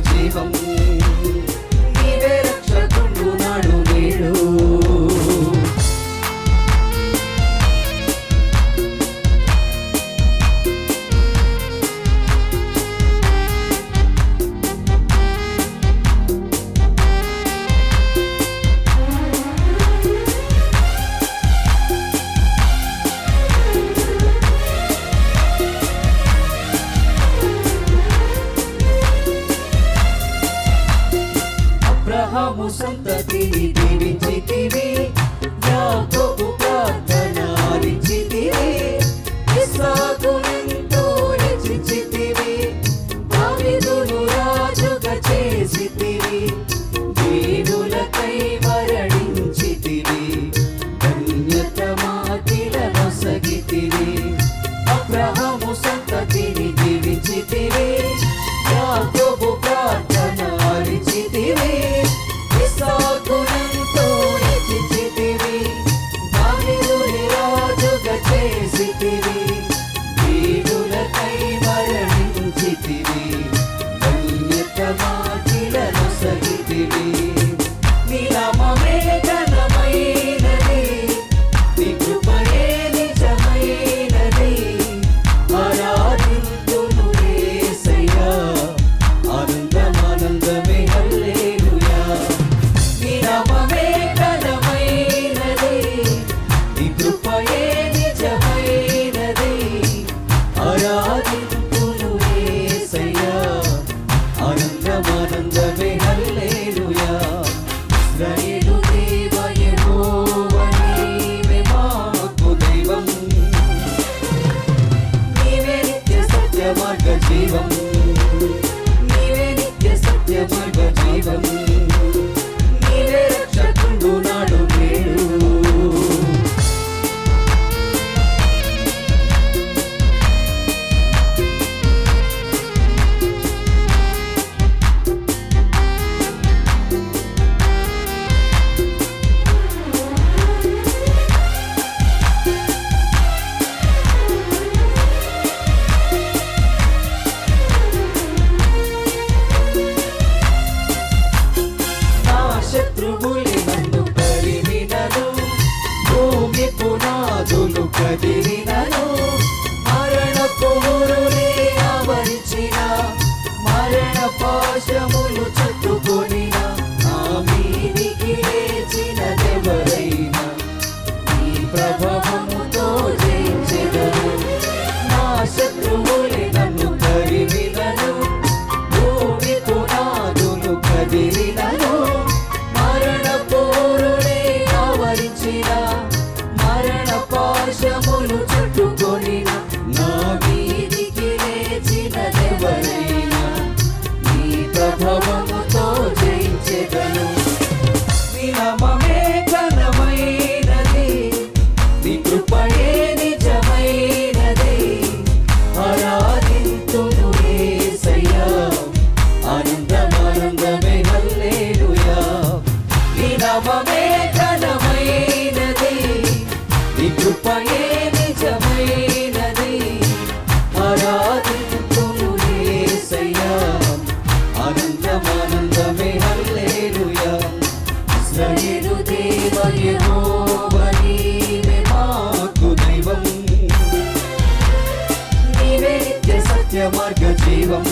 జీవం నీవే రక్షకుండు నాడు నేడు అబ్రహాము సంతతిని దీవించితివి, యాకోబు ప్రార్థన ఆలకించితివి, ఇస్సాకునెంతో హెచ్చించితివి, దావీదును రాజుగా చేసితివి, దీనులకై మరణించితివి, ధన్యత మాకిలనొసగితివి. అబ్రహాము సంతతిని దీవించితివి, యాకోబు ప్రార్థన ఆలకించితివి, ఇస్సాకునెంతో హెచ్చించితివి, దావీదుని రాజుగా చేసితివి, దీనులకై మరణించితివి, ధన్యత మాకిలనొసగితివి. నీ నామమే ఘనమైనది, నీ కృపయే నిజమైనది, ఆరాధింతును యేసయ్యా, ఆనందమానందమే హల్లెలూయా. నీ నామమే ఘనమైనది, నీ కృపయే నిజమైనది, ఆరాధింతును యేసయ్యా, ఆనందమానందమే హల్లెలూయా. ఇశ్రాయేలు దేవ యెహోవా నీవే మాకు దైవం, నీవే నిత్య సత్య మార్గ జీవం, నీవే నిత్య సత్య మార్గ జీవం, నీవే రక్షకుండు నాడు నేడు. నా శత్రువులే నన్ను తరిమినను, భూమి పునాదులు కదిలినను, మరణపు ఊరులే ఆవరించిన, మరణ పాశములు చుట్టుకొనిన, నా మీదికి లేచినదెవరైనా నీ ప్రభావముతో జయించెదను. నా శత్రువులే నన్ను తరిమినను, భూమి పునాదులు కదిలినను, మరణ పోరులే ఆవరించిన, మరణ పాశములు చుట్టుకొనిన, నా మీదికి లేచినదెవరైనా నీ ప్రభావముతో జయించెదను. నీ నామమే ఘనమైనది, నీ కృపయే నిజమైనది, ఆరాధింతును యేసయ్యా, ఆనందమానందమే హల్లెలూయా. నీ నామమే ఘనమైనది, నీ కృపయే నిజమైనది, ఆరాధింతును యేసయ్యా, ఆనందమానందమే హల్లెలూయా. ఇశ్రాయేలు దేవ యెహోవా నీవే మాకు దైవం, నీవే నిత్య సత్య మార్గ జీవం,